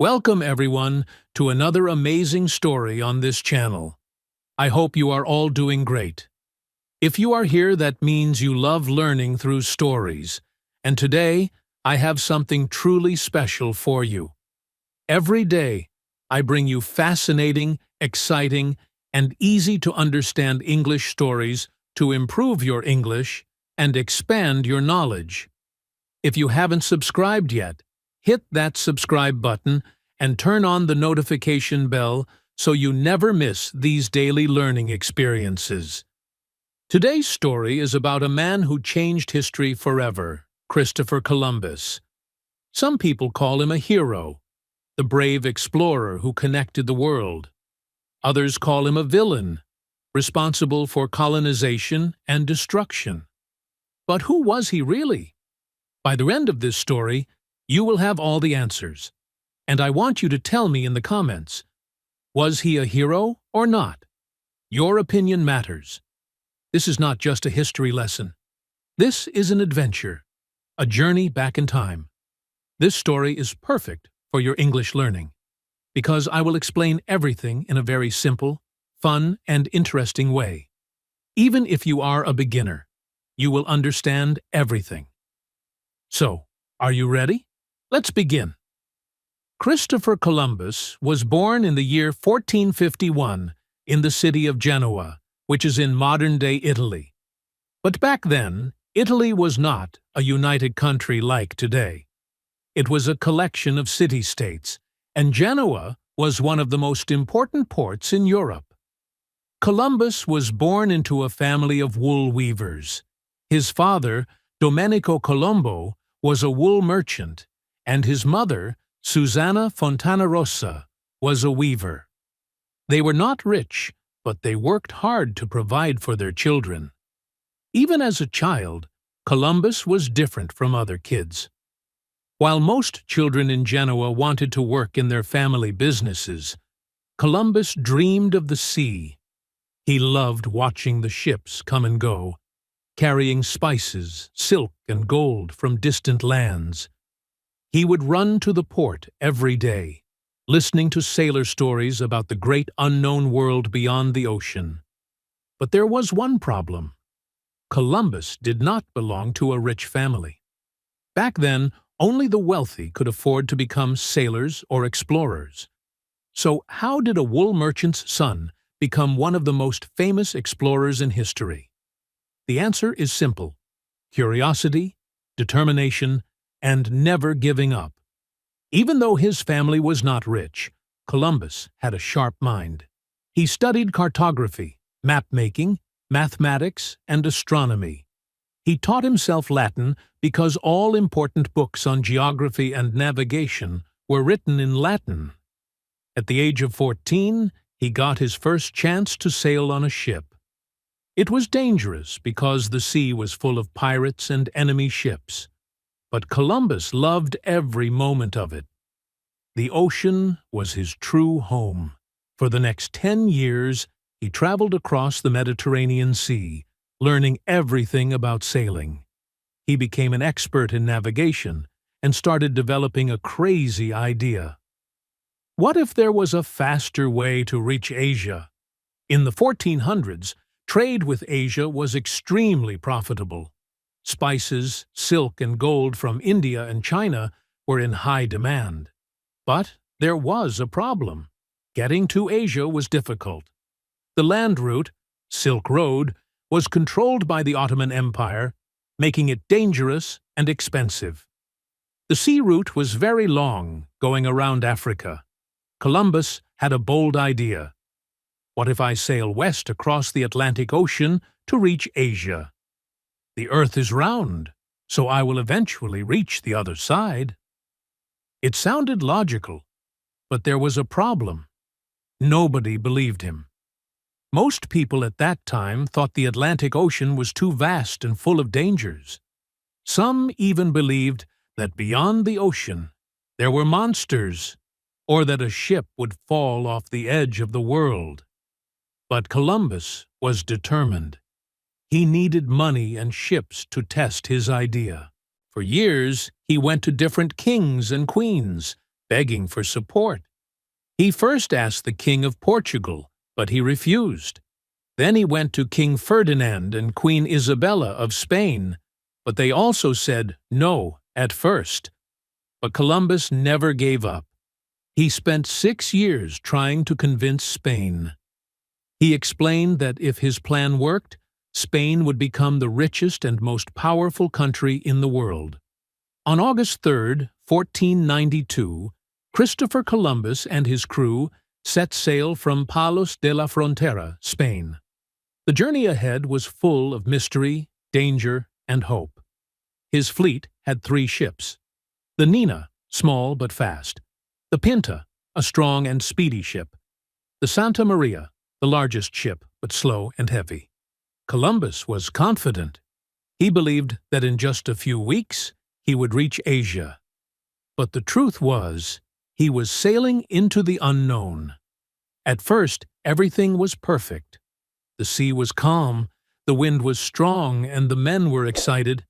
Welcome, everyone, to another amazing story on this channel. I hope you are all doing great. If you are here, that means you love learning through stories, and today I have something truly special for you. Every day, I bring you fascinating, exciting, and easy-to-understand English stories to improve your English and expand your knowledge. If you haven't subscribed yet, hit that subscribe button and turn on the notification bell so you never miss these daily learning experiences. Today's story is about a man who changed history forever, Christopher Columbus. Some people call him a hero, the brave explorer who connected the world. Others call him a villain, responsible for colonization and destruction. But who was he really? By the end of this story, you will have all the answers. And I want you to tell me in the comments, was he a hero or not? Your opinion matters. This is not just a history lesson. This is an adventure, a journey back in time. This story is perfect for your English learning, because I will explain everything in a very simple, fun, and interesting way. Even if you are a beginner, you will understand everything. So, are you ready? Let's begin. Christopher Columbus was born in the year 1451 in the city of Genoa, which is in modern-day Italy. But back then, Italy was not a united country like today. It was a collection of city-states, and Genoa was one of the most important ports in Europe. Columbus was born into a family of wool weavers. His father, Domenico Colombo, was a wool merchant, and his mother, Susanna Fontanarossa, was a weaver. They were not rich, but they worked hard to provide for their children. Even as a child, Columbus was different from other kids. While most children in Genoa wanted to work in their family businesses, Columbus dreamed of the sea. He loved watching the ships come and go, carrying spices, silk, and gold from distant lands. He would run to the port every day, listening to sailor stories about the great unknown world beyond the ocean. But there was one problem. Columbus did not belong to a rich family. Back then, only the wealthy could afford to become sailors or explorers. So how did a wool merchant's son become one of the most famous explorers in history? The answer is simple: curiosity, determination, and never giving up. Even though his family was not rich, Columbus had a sharp mind. He studied cartography, map-making, mathematics, and astronomy. He taught himself Latin because all important books on geography and navigation were written in Latin. At the age of 14, he got his first chance to sail on a ship. It was dangerous because the sea was full of pirates and enemy ships. But Columbus loved every moment of it. The ocean was his true home. For the next 10 years, he traveled across the Mediterranean Sea, learning everything about sailing. He became an expert in navigation and started developing a crazy idea. What if there was a faster way to reach Asia? In the 1400s, trade with Asia was extremely profitable. Spices, silk, and gold from India and China were in high demand. But there was a problem. Getting to Asia was difficult. The land route, Silk Road, was controlled by the Ottoman Empire, making it dangerous and expensive. The sea route was very long, going around Africa. Columbus had a bold idea. What if I sail west across the Atlantic Ocean to reach Asia? The Earth is round, so I will eventually reach the other side. It sounded logical, but there was a problem. Nobody believed him. Most people at that time thought the Atlantic Ocean was too vast and full of dangers. Some even believed that beyond the ocean there were monsters, or that a ship would fall off the edge of the world. But Columbus was determined. He needed money and ships to test his idea. For years, he went to different kings and queens, begging for support. He first asked the King of Portugal, but he refused. Then he went to King Ferdinand and Queen Isabella of Spain, but they also said no at first. But Columbus never gave up. He spent 6 years trying to convince Spain. He explained that if his plan worked, Spain would become the richest and most powerful country in the world. On August 3, 1492, Christopher Columbus and his crew set sail from Palos de la Frontera, Spain. The journey ahead was full of mystery, danger, and hope. His fleet had 3 ships. The Nikeh, small but fast. The Pinta, a strong and speedy ship. The Santa Maria, the largest ship but slow and heavy. Columbus was confident. He believed that in just a few weeks he would reach Asia. But the truth was, he was sailing into the unknown. At first, everything was perfect. The sea was calm, the wind was strong, and the men were excited.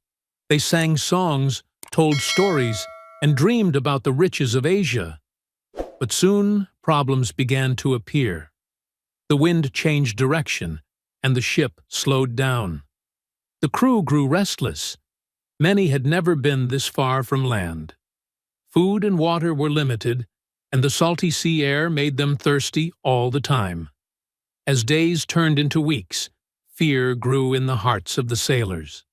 They sang songs, told stories, and dreamed about the riches of Asia. But soon, problems began to appear. The wind changed direction, and the ship slowed down. The crew grew restless. Many had never been this far from land. Food and water were limited, and the salty sea air made them thirsty all the time. As days turned into weeks, fear grew in the hearts of the sailors.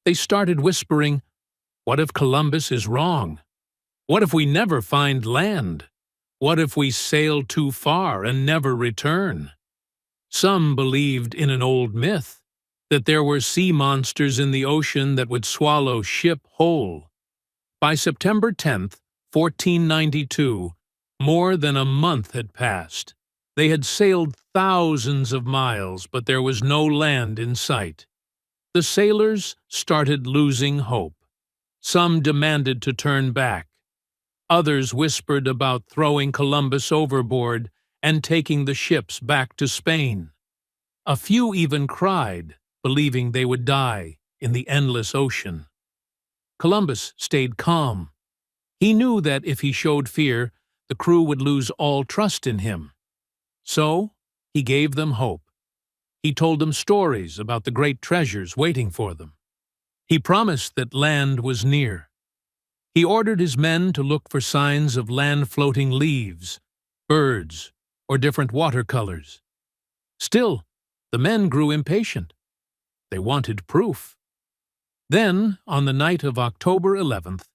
They started whispering, "What if Columbus is wrong? What if we never find land? What if we sail too far and never return?" Some believed in an old myth, that there were sea monsters in the ocean that would swallow ship whole. By September 10, 1492, more than a month had passed. They had sailed thousands of miles, but there was no land in sight. The sailors started losing hope. Some demanded to turn back. Others whispered about throwing Columbus overboard and taking the ships back to Spain. A few even cried, believing they would die in the endless ocean. Columbus stayed calm. He knew that if he showed fear, the crew would lose all trust in him. So, he gave them hope. He told them stories about the great treasures waiting for them. He promised that land was near. He ordered his men to look for signs of land-floating leaves, birds, or different watercolors. Still, the men grew impatient. They wanted proof. Then, on the night of October 11th,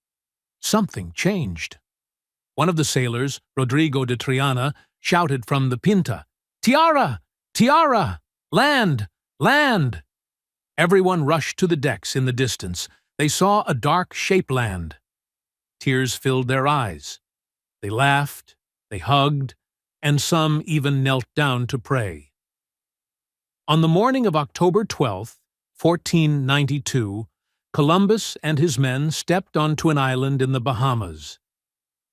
something changed. One of the sailors, Rodrigo de Triana, shouted from the Pinta, "Tiara! Tiara! Land! Land!" Everyone rushed to the decks in the distance. They saw a dark shape land. Tears filled their eyes. They laughed, they hugged, and some even knelt down to pray. On the morning of October 12, 1492, Columbus and his men stepped onto an island in the Bahamas.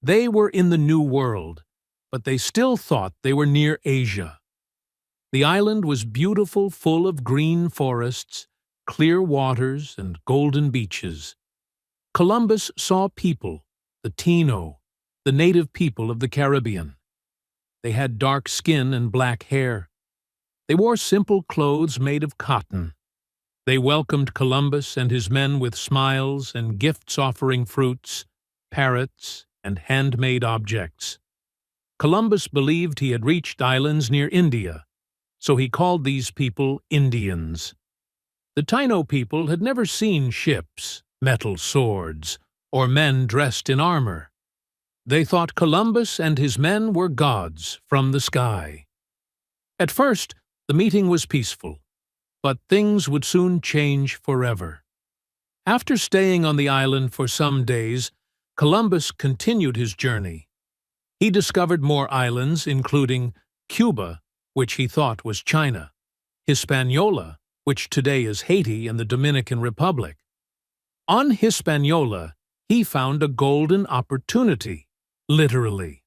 They were in the New World, but they still thought they were near Asia. The island was beautiful, full of green forests, clear waters, and golden beaches. Columbus saw people, the Taino, the native people of the Caribbean. They had dark skin and black hair. They wore simple clothes made of cotton. They welcomed Columbus and his men with smiles and gifts offering fruits, parrots, and handmade objects. Columbus believed he had reached islands near India, so he called these people Indians. The Taino people had never seen ships, metal swords, or men dressed in armor. They thought Columbus and his men were gods from the sky. At first, the meeting was peaceful, but things would soon change forever. After staying on the island for some days, Columbus continued his journey. He discovered more islands, including Cuba, which he thought was China, Hispaniola, which today is Haiti and the Dominican Republic. On Hispaniola, he found a golden opportunity, literally.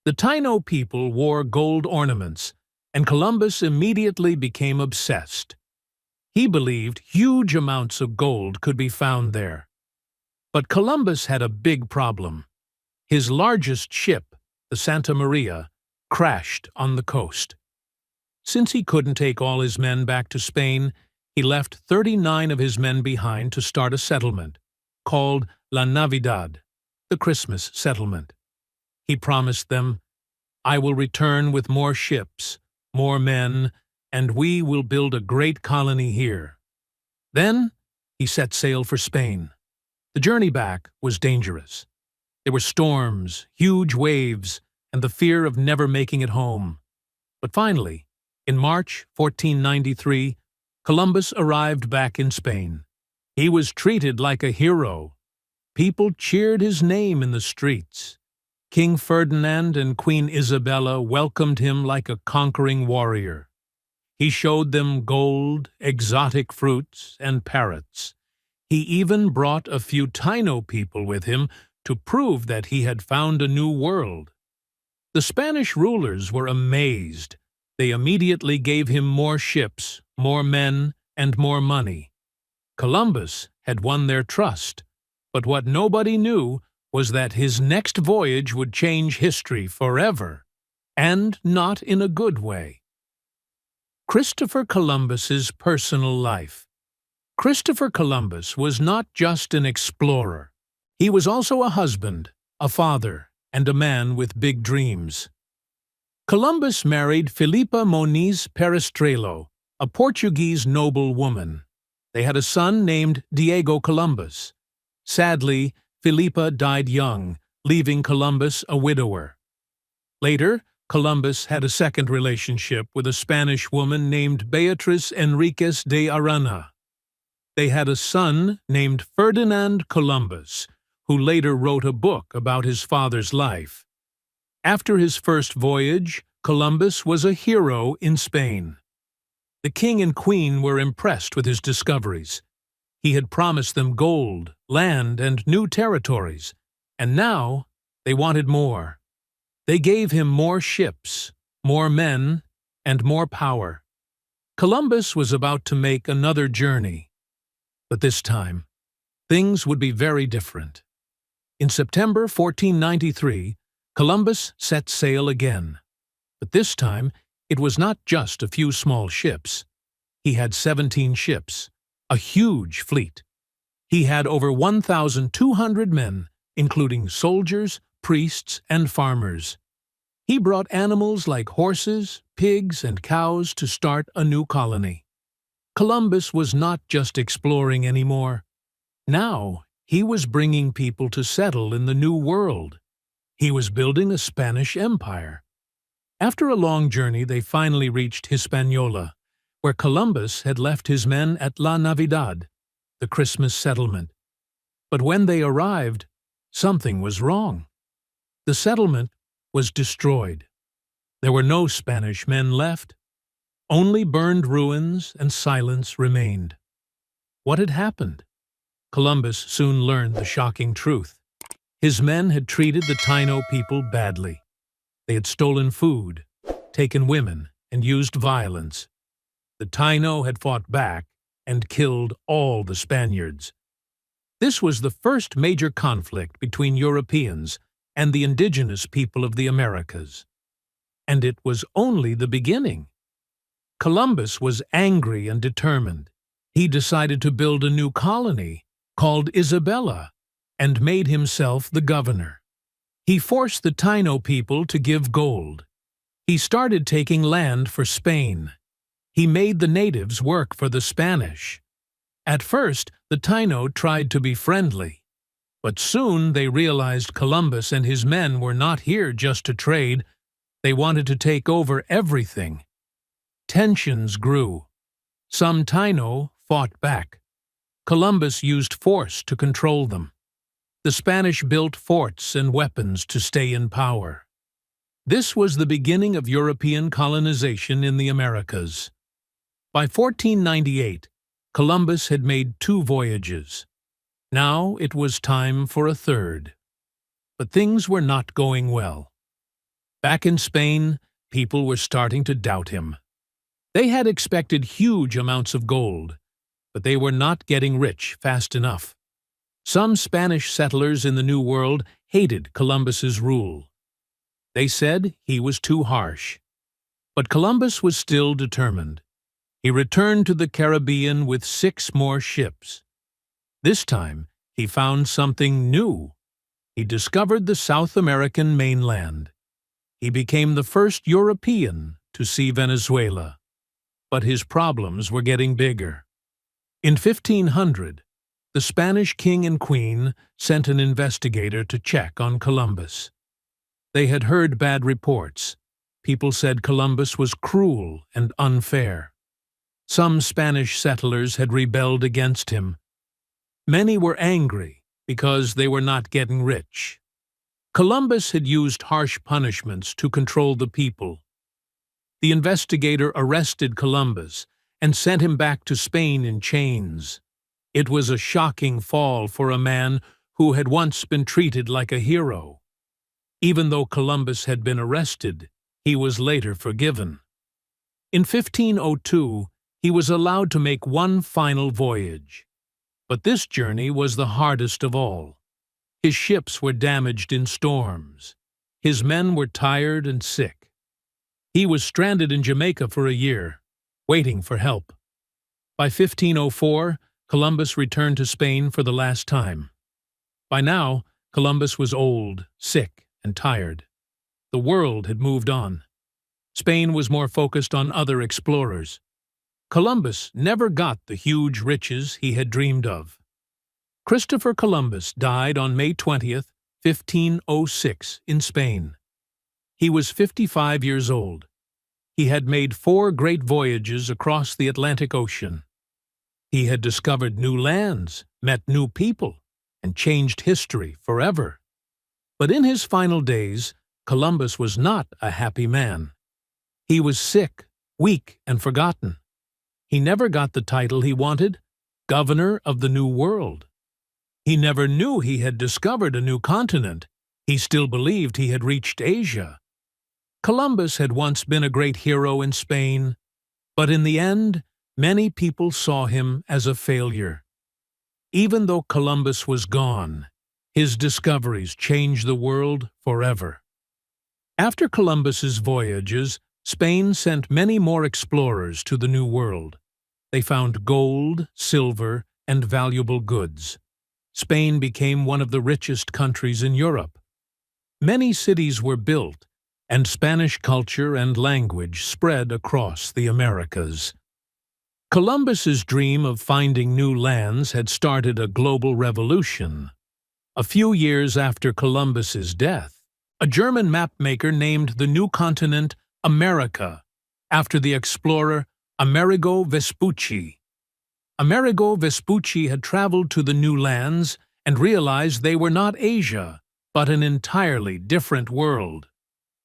The Taino people wore gold ornaments, and Columbus immediately became obsessed. He believed huge amounts of gold could be found there. But Columbus had a big problem. His largest ship, the Santa Maria, crashed on the coast. Since he couldn't take all his men back to Spain, he left 39 of his men behind to start a settlement, called La Navidad, the Christmas settlement. He promised them, "I will return with more ships, more men, and we will build a great colony here." Then he set sail for Spain. The journey back was dangerous. There were storms, huge waves, and the fear of never making it home. But finally, in March 1493, Columbus arrived back in Spain. He was treated like a hero. People cheered his name in the streets. King Ferdinand and Queen Isabella welcomed him like a conquering warrior. He showed them gold, exotic fruits, and parrots. He even brought a few Taino people with him to prove that he had found a new world. The Spanish rulers were amazed. They immediately gave him more ships, more men, and more money. Columbus had won their trust, but what nobody knew was that his next voyage would change history forever, and not in a good way. Christopher Columbus's personal life. Christopher Columbus was not just an explorer. He was also a husband, a father, and a man with big dreams. Columbus married Filipa Moniz Perestrelo, a Portuguese noble woman. They had a son named Diego Columbus. Sadly, Filipa died young, leaving Columbus a widower. Later, Columbus had a second relationship with a Spanish woman named Beatriz Enriquez de Arana. They had a son named Ferdinand Columbus, who later wrote a book about his father's life. After his first voyage, Columbus was a hero in Spain. The king and queen were impressed with his discoveries. He had promised them gold, land, and new territories, and now they wanted more. They gave him more ships, more men, and more power. Columbus was about to make another journey. But this time, things would be very different. In September 1493, Columbus set sail again. But this time, it was not just a few small ships. He had 17 ships, a huge fleet. He had over 1,200 men, including soldiers, priests, and farmers. He brought animals like horses, pigs, and cows to start a new colony. Columbus was not just exploring anymore. Now, he was bringing people to settle in the New World. He was building a Spanish empire. After a long journey, they finally reached Hispaniola, where Columbus had left his men at La Navidad, the Christmas settlement. But when they arrived, something was wrong. The settlement was destroyed. There were no Spanish men left. Only burned ruins and silence remained. What had happened? Columbus soon learned the shocking truth. His men had treated the Taino people badly. They had stolen food, taken women, and used violence. The Taino had fought back and killed all the Spaniards. This was the first major conflict between Europeans and the indigenous people of the Americas. And it was only the beginning. Columbus was angry and determined. He decided to build a new colony called Isabella and made himself the governor. He forced the Taino people to give gold. He started taking land for Spain. He made the natives work for the Spanish. At first, the Taino tried to be friendly, but soon they realized Columbus and his men were not here just to trade. They wanted to take over everything. Tensions grew. Some Taino fought back. Columbus used force to control them. The Spanish built forts and weapons to stay in power. This was the beginning of European colonization in the Americas. By 1498, Columbus had made 2 voyages. Now it was time for a third. But things were not going well. Back in Spain, people were starting to doubt him. They had expected huge amounts of gold, but they were not getting rich fast enough. Some Spanish settlers in the New World hated Columbus's rule. They said he was too harsh. But Columbus was still determined. He returned to the Caribbean with 6 more ships. This time, he found something new. He discovered the South American mainland. He became the first European to see Venezuela. But his problems were getting bigger. In 1500, the Spanish king and queen sent an investigator to check on Columbus. They had heard bad reports. People said Columbus was cruel and unfair. Some Spanish settlers had rebelled against him. Many were angry because they were not getting rich. Columbus had used harsh punishments to control the people. The investigator arrested Columbus and sent him back to Spain in chains. It was a shocking fall for a man who had once been treated like a hero. Even though Columbus had been arrested, he was later forgiven. In 1502, he was allowed to make one final voyage. But this journey was the hardest of all. His ships were damaged in storms. His men were tired and sick. He was stranded in Jamaica for a year, waiting for help. By 1504, Columbus returned to Spain for the last time. By now, Columbus was old, sick, and tired. The world had moved on. Spain was more focused on other explorers. Columbus never got the huge riches he had dreamed of. Christopher Columbus died on May 20th, 1506, in Spain. He was 55 years old. He had made 4 great voyages across the Atlantic Ocean. He had discovered new lands, met new people, and changed history forever. But in his final days, Columbus was not a happy man. He was sick, weak, and forgotten. He never got the title he wanted, Governor of the New World. He never knew he had discovered a new continent. He still believed he had reached Asia. Columbus had once been a great hero in Spain, but in the end, many people saw him as a failure. Even though Columbus was gone, his discoveries changed the world forever. After Columbus's voyages, Spain sent many more explorers to the New World. They found gold, silver, and valuable goods. Spain became one of the richest countries in Europe. Many cities were built, and Spanish culture and language spread across the Americas. Columbus's dream of finding new lands had started a global revolution. A few years after Columbus's death, a German mapmaker named the new continent America, after the explorer Amerigo Vespucci. Amerigo Vespucci had traveled to the new lands and realized they were not Asia, but an entirely different world.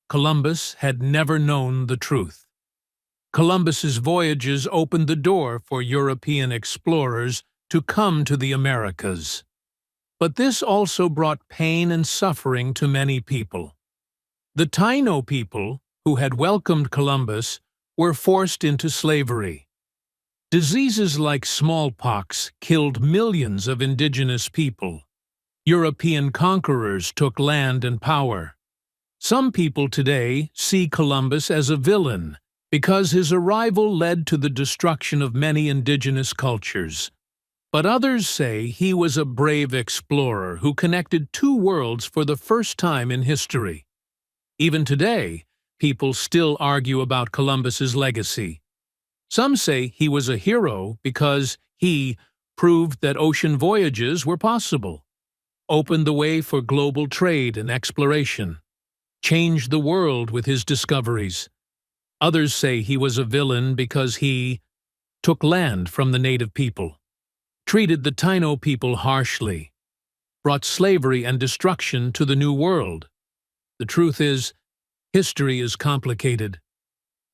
Columbus had never known the truth. Columbus's voyages opened the door for European explorers to come to the Americas. But this also brought pain and suffering to many people. The Taino people, who had welcomed Columbus, were forced into slavery. Diseases like smallpox killed millions of indigenous people. European conquerors took land and power. Some people today see Columbus as a villain because his arrival led to the destruction of many indigenous cultures. But others say he was a brave explorer who connected 2 worlds for the first time in history. Even today, people still argue about Columbus's legacy. Some say he was a hero because he proved that ocean voyages were possible, opened the way for global trade and exploration, changed the world with his discoveries. Others say he was a villain because he took land from the native people, treated the Taino people harshly, brought slavery and destruction to the New World. The truth is, history is complicated.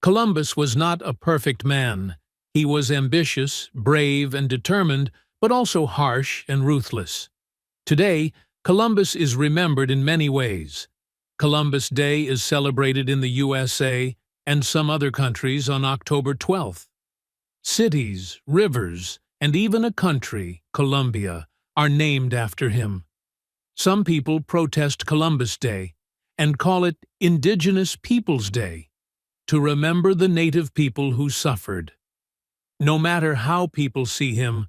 Columbus was not a perfect man. He was ambitious, brave, and determined, but also harsh and ruthless. Today, Columbus is remembered in many ways. Columbus Day is celebrated in the USA and some other countries on October 12th. Cities, rivers, and even a country, Colombia, are named after him. Some people protest Columbus Day and call it Indigenous Peoples Day to remember the native people who suffered. No matter how people see him,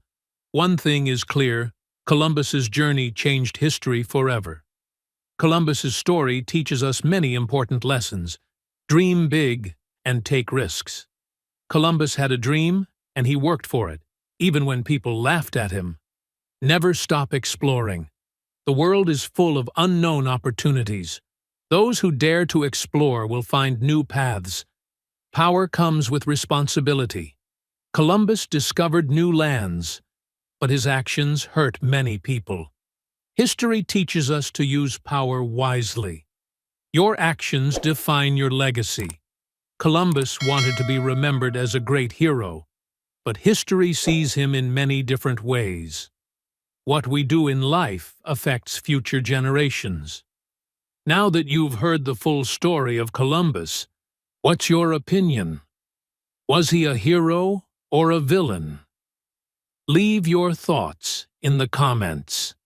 one thing is clear: Columbus's journey changed history forever. Columbus's story teaches us many important lessons. Dream big and take risks. Columbus had a dream, and he worked for it, even when people laughed at him. Never stop exploring. The world is full of unknown opportunities. Those who dare to explore will find new paths. Power comes with responsibility. Columbus discovered new lands, but his actions hurt many people. History teaches us to use power wisely. Your actions define your legacy. Columbus wanted to be remembered as a great hero, but history sees him in many different ways. What we do in life affects future generations. Now that you've heard the full story of Columbus, what's your opinion? Was he a hero or a villain? Leave your thoughts in the comments.